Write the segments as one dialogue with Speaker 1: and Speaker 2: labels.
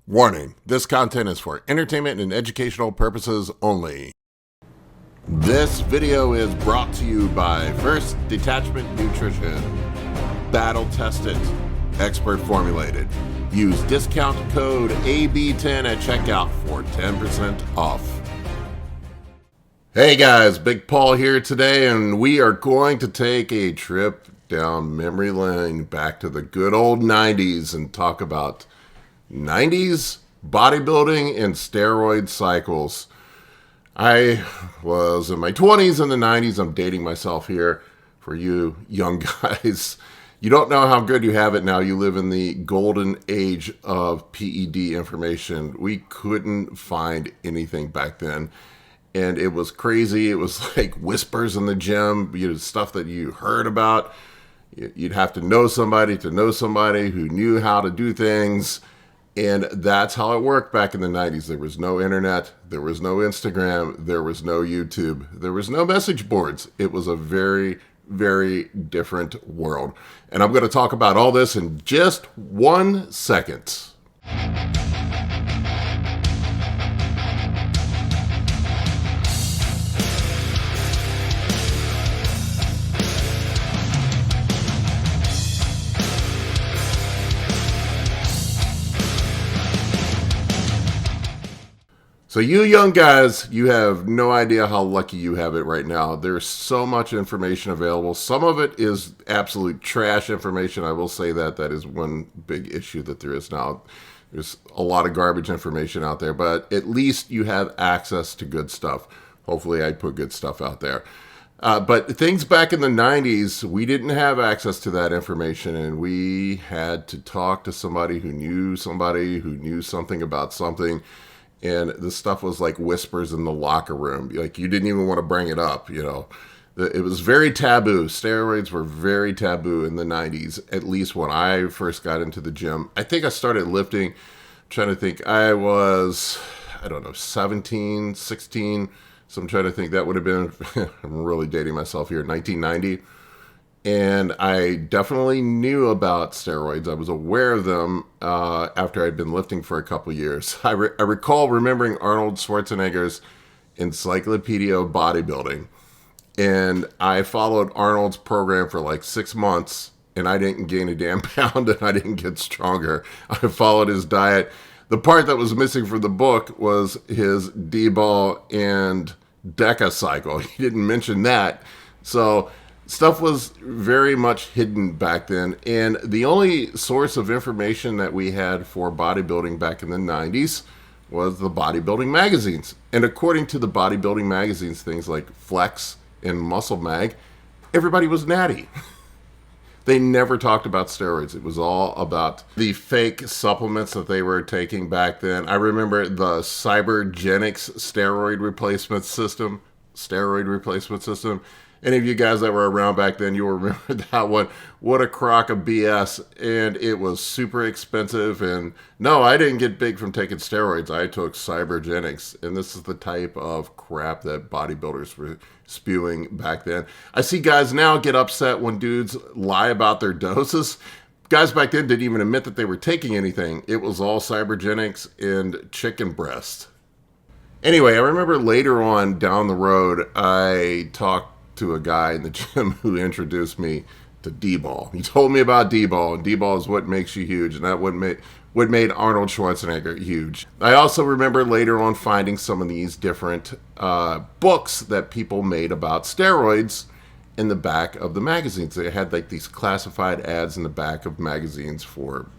Speaker 1: Warning, this content is for entertainment and educational purposes only. This video is brought to you by First Detachment Nutrition. Battle tested, expert formulated. Use discount code AB10 at checkout for 10% off. Hey guys, Big Paul here today, and we are going to take a trip down memory lane back to the good old 90s and talk about 90s bodybuilding and steroid cycles. I was in my 20s in the 90s. I'm dating myself here for you young guys. You don't know how good you have it now. You live in the golden age of PED information. We couldn't find anything back then. And it was crazy. It was like whispers in the gym, stuff that you heard about. You'd have to know somebody who knew how to do things. And that's how it worked back in the 90s. There was no internet. There was no Instagram. There was no YouTube. There was no message boards. It was a very, very different world. And I'm going to talk about all this in just 1 second. So you young guys, you have no idea how lucky you have it right now. There's so much information available. Some of it is absolute trash information. I will say that is one big issue that there is now. There's a lot of garbage information out there, but at least you have access to good stuff. Hopefully I put good stuff out there. But things back in the 90s, we didn't have access to that information, and we had to talk to somebody who knew something about something. And the stuff was like whispers in the locker room. Like, you didn't even want to bring it up, It was very taboo. Steroids were very taboo in the 90s, at least when I first got into the gym. I think I started lifting, I'm trying to think, I was, 17, 16. So I'm trying to think, that would have been, I'm really dating myself here, 1990. And I definitely knew about steroids. I was aware of them after I'd been lifting for a couple years. I recall remembering Arnold Schwarzenegger's Encyclopedia of Bodybuilding. And I followed Arnold's program for like 6 months, and I didn't gain a damn pound, and I didn't get stronger. I followed his diet. The part that was missing from the book was his D-ball and DECA cycle. He didn't mention that. So stuff was very much hidden back then, and the only source of information that we had for bodybuilding back in the 90s was the bodybuilding magazines. And according to the bodybuilding magazines, things like Flex and Muscle Mag, everybody was natty. They never talked about steroids. It was all about the fake supplements that they were taking back then. I remember the Cybergenics steroid replacement system. Any of you guys that were around back then, you'll remember that one. What a crock of BS. And it was super expensive. And no, I didn't get big from taking steroids. I took Cybergenics. And this is the type of crap that bodybuilders were spewing back then. I see guys now get upset when dudes lie about their doses. Guys back then didn't even admit that they were taking anything. It was all Cybergenics and chicken breast. Anyway, I remember later on down the road, I talked to a guy in the gym who introduced me to D-ball. He told me about D-ball, and D-ball is what makes you huge, and that what made Arnold Schwarzenegger huge. I also remember later on finding some of these different books that people made about steroids in the back of the magazines. They had like these classified ads in the back of magazines for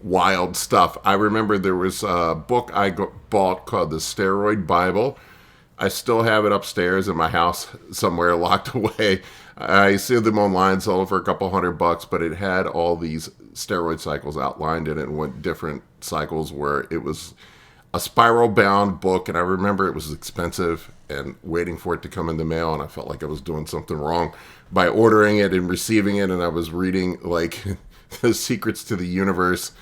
Speaker 1: wild stuff. I remember there was a book I bought called the Steroid Bible. I still have it upstairs in my house somewhere locked away. I see them online, sold it for a couple $100, but it had all these steroid cycles outlined in it and went different cycles where it was a spiral bound book. And I remember it was expensive and waiting for it to come in the mail. And I felt like I was doing something wrong by ordering it and receiving it. And I was reading like the secrets to the universe.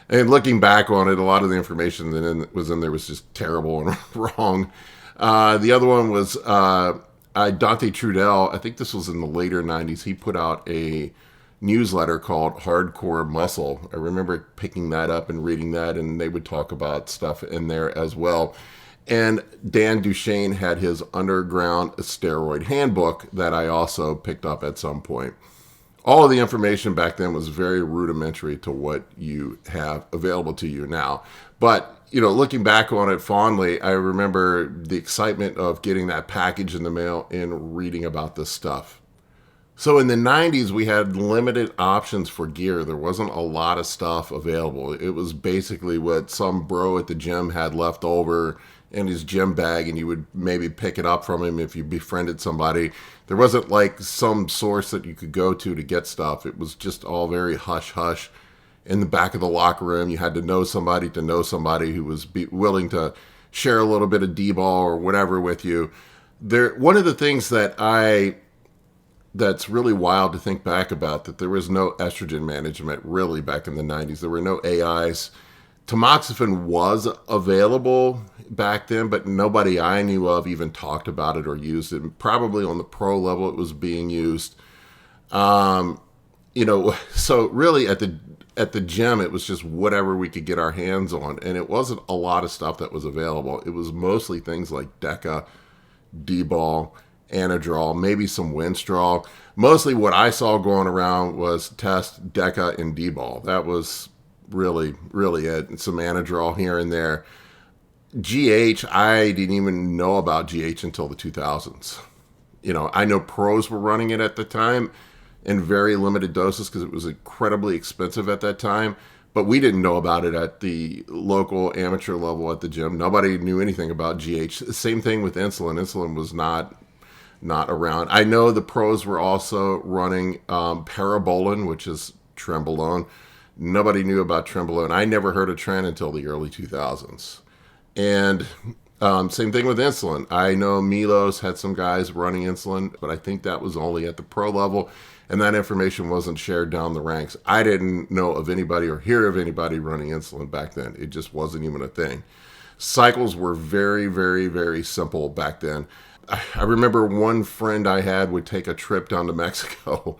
Speaker 1: And looking back on it, a lot of the information that was in there was just terrible and wrong. The other one was Dante Trudel. I think this was in the later 90s. He put out a newsletter called Hardcore Muscle. I remember picking that up and reading that, and they would talk about stuff in there as well. And Dan Duchesne had his Underground Steroid Handbook that I also picked up at some point. All of the information back then was very rudimentary to what you have available to you now. But, looking back on it fondly, I remember the excitement of getting that package in the mail and reading about this stuff. So in the 90s, we had limited options for gear. There wasn't a lot of stuff available. It was basically what some bro at the gym had left over in his gym bag, and you would maybe pick it up from him if you befriended somebody. There wasn't like some source that you could go to get stuff. It was just all very hush-hush. In the back of the locker room, you had to know somebody who was willing to share a little bit of D-ball or whatever with you. One of the things that's really wild to think back about, that there was no estrogen management really back in the 90s. There were no AIs. Tamoxifen was available back then, but nobody I knew of even talked about it or used it. Probably on the pro level it was being used. So really at the gym it was just whatever we could get our hands on, and it wasn't a lot of stuff that was available. It was mostly things like Deca, D-ball, Anadrol, maybe some Winstrol. Mostly what I saw going around was Test, Deca, and D-ball. That was really, really it. And some Anadrol here and there. GH, I didn't even know about GH until the 2000s. I know pros were running it at the time in very limited doses because it was incredibly expensive at that time. But we didn't know about it at the local amateur level at the gym. Nobody knew anything about GH. Same thing with insulin. Insulin was not around. I know the pros were also running Parabolin, which is Trenbolone. Nobody knew about Trenbolone. I never heard of Tren until the early 2000s. And same thing with insulin. I know Milos had some guys running insulin, but I think that was only at the pro level, and that information wasn't shared down the ranks. I didn't know of anybody or hear of anybody running insulin back then. It just wasn't even a thing. Cycles were very, very, very simple back then. I remember one friend I had would take a trip down to Mexico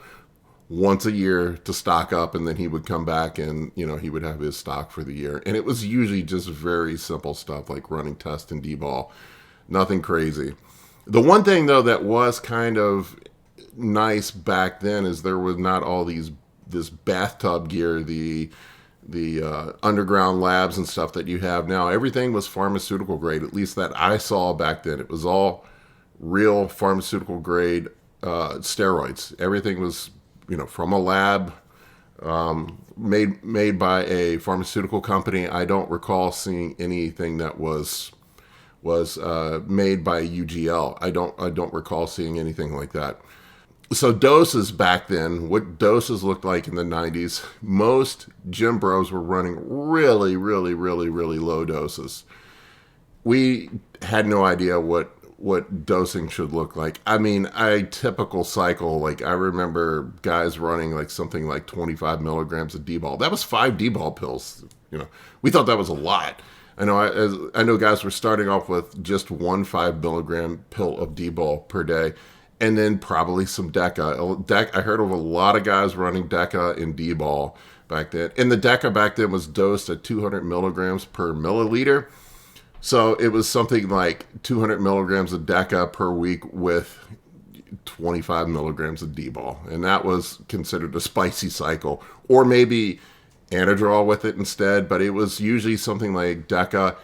Speaker 1: once a year to stock up, and then he would come back and, he would have his stock for the year. And it was usually just very simple stuff like running Test and D-ball. Nothing crazy. The one thing, though, that was kind of nice back then is there was not all this bathtub gear, the underground labs and stuff that you have now. Everything was pharmaceutical grade, at least that I saw back then. It was all real pharmaceutical grade steroids. Everything was from a lab, made by a pharmaceutical company. I don't recall seeing anything that was made by UGL. I don't recall seeing anything like that. So doses back then, what doses looked like in the 90s, most gym bros were running really, really, really, really low doses. We had no idea what dosing should look like. I mean, a typical cycle, like I remember guys running like something like 25 milligrams of D-ball. That was 5 D-ball pills. We thought that was a lot. I know guys were starting off with just 1 5 milligram pill of D-ball per day, and then probably some Deca. I heard of a lot of guys running Deca and D-ball back then. And the Deca back then was dosed at 200 milligrams per milliliter. So it was something like 200 milligrams of Deca per week with 25 milligrams of D-ball. And that was considered a spicy cycle. Or maybe Anadrol with it instead. But it was usually something like Deca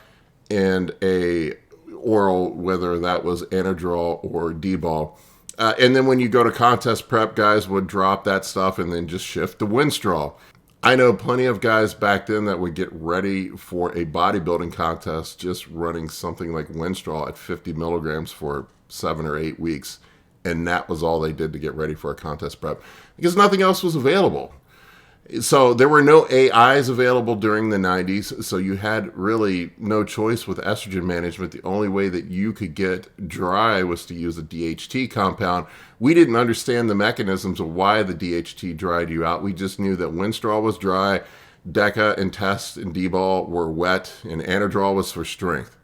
Speaker 1: and a oral, whether that was Anadrol or D-ball. And then when you go to contest prep, guys would drop that stuff and then just shift to Winstrol. I know plenty of guys back then that would get ready for a bodybuilding contest just running something like Winstrol at 50 milligrams for 7 or 8 weeks. And that was all they did to get ready for a contest prep because nothing else was available. So there were no AIs available during the 90s. So you had really no choice with estrogen management. The only way that you could get dry was to use a DHT compound. We didn't understand the mechanisms of why the DHT dried you out. We just knew that Winstrol was dry, Deca and Test and D-ball were wet, and Anadrol was for strength.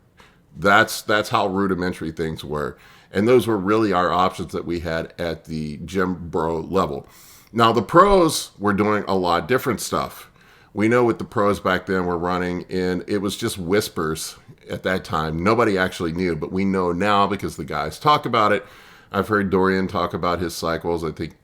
Speaker 1: That's how rudimentary things were. And those were really our options that we had at the gym bro level. Now, the pros were doing a lot different stuff. We know what the pros back then were running, and it was just whispers at that time. Nobody actually knew, but we know now because the guys talk about it. I've heard Dorian talk about his cycles. I think,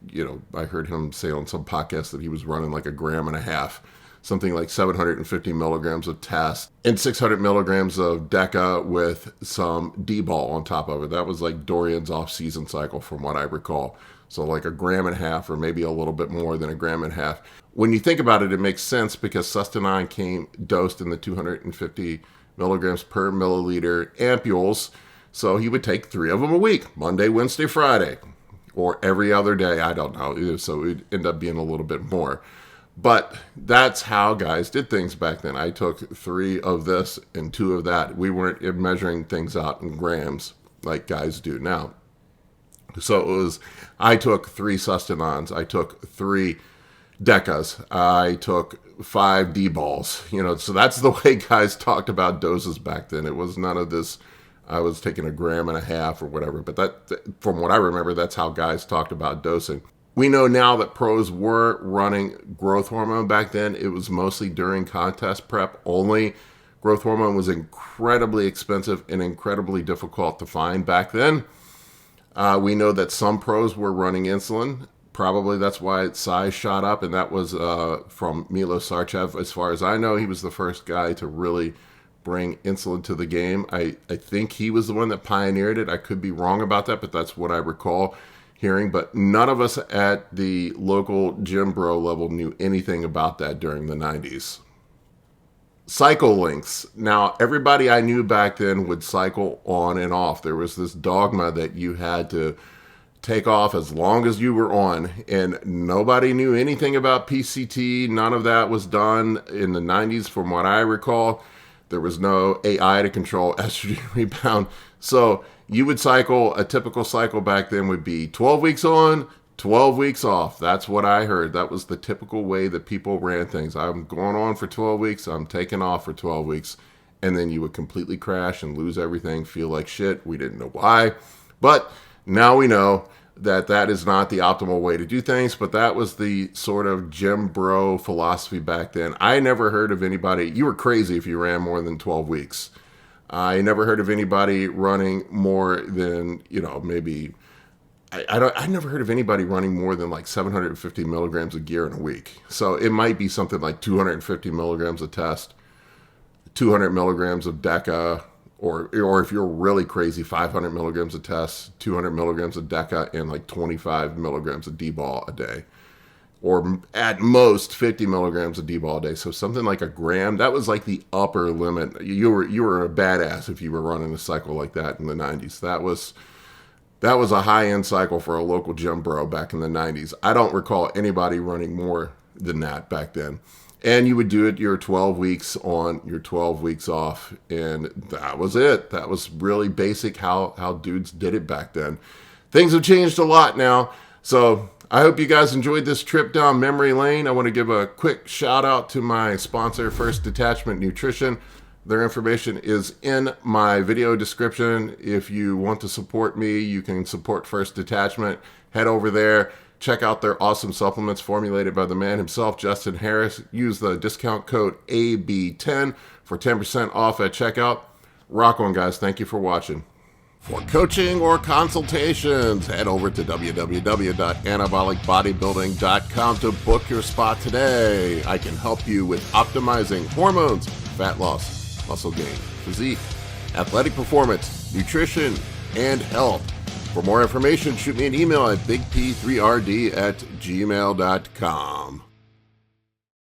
Speaker 1: I heard him say on some podcast that he was running like 1.5 grams, something like 750 milligrams of test and 600 milligrams of Deca with some D-ball on top of it. That was like Dorian's off-season cycle from what I recall. So like 1.5 grams or maybe a little bit more than 1.5 grams. When you think about it, it makes sense because Sustanon came dosed in the 250 milligrams per milliliter ampules. So he would take 3 of them a week, Monday, Wednesday, Friday, or every other day. I don't know. So it would end up being a little bit more. But that's how guys did things back then. I took 3 of this and 2 of that. We weren't measuring things out in grams like guys do now. So it was, I took 3 Sustanons. I took 3 Decas. I took 5 D-balls. So that's the way guys talked about doses back then. It was none of this, I was taking 1.5 grams or whatever. But that, from what I remember, that's how guys talked about dosing. We know now that pros were running growth hormone back then. It was mostly during contest prep only. Growth hormone was incredibly expensive and incredibly difficult to find back then. We know that some pros were running insulin. Probably that's why its size shot up, and that was from Milo Sarchev. As far as I know, he was the first guy to really bring insulin to the game. I think he was the one that pioneered it. I could be wrong about that, but that's what I recall hearing. But none of us at the local gym bro level knew anything about that during the 90s. Cycle lengths. Now, everybody I knew back then would cycle on and off. There was this dogma that you had to take off as long as you were on, and nobody knew anything about PCT. None of that was done in the 90s from what I recall. There was no AI to control estrogen rebound. So you would cycle, a typical cycle back then would be 12 weeks on, 12 weeks off. That's what I heard. That was the typical way that people ran things. I'm going on for 12 weeks. I'm taking off for 12 weeks. And then you would completely crash and lose everything, feel like shit. We didn't know why. But now we know that that is not the optimal way to do things. But that was the sort of gym bro philosophy back then. I never heard of anybody. You were crazy if you ran more than 12 weeks. I never heard of anybody running more than, maybe... I never heard of anybody running more than like 750 milligrams of gear in a week. So it might be something like 250 milligrams of test, 200 milligrams of Deca, or if you're really crazy, 500 milligrams of test, 200 milligrams of Deca, and like 25 milligrams of D-ball a day. Or at most 50 milligrams of D-ball a day. So something like 1 gram, that was like the upper limit. You were a badass if you were running a cycle like that in the 90s. That was a high-end cycle for a local gym bro back in the 90s. I don't recall anybody running more than that back then. And you would do it your 12 weeks on, your 12 weeks off, and that was it. That was really basic how dudes did it back then. Things have changed a lot now, so I hope you guys enjoyed this trip down memory lane. I want to give a quick shout-out to my sponsor, First Detachment Nutrition. Their information is in my video description. If you want to support me, you can support First Detachment. Head over there. Check out their awesome supplements formulated by the man himself, Justin Harris. Use the discount code AB10 for 10% off at checkout. Rock on, guys. Thank you for watching. For coaching or consultations, head over to www.anabolicbodybuilding.com to book your spot today. I can help you with optimizing hormones, fat loss, muscle gain, physique, athletic performance, nutrition, and health. For more information, shoot me an email at bigp3rd@gmail.com.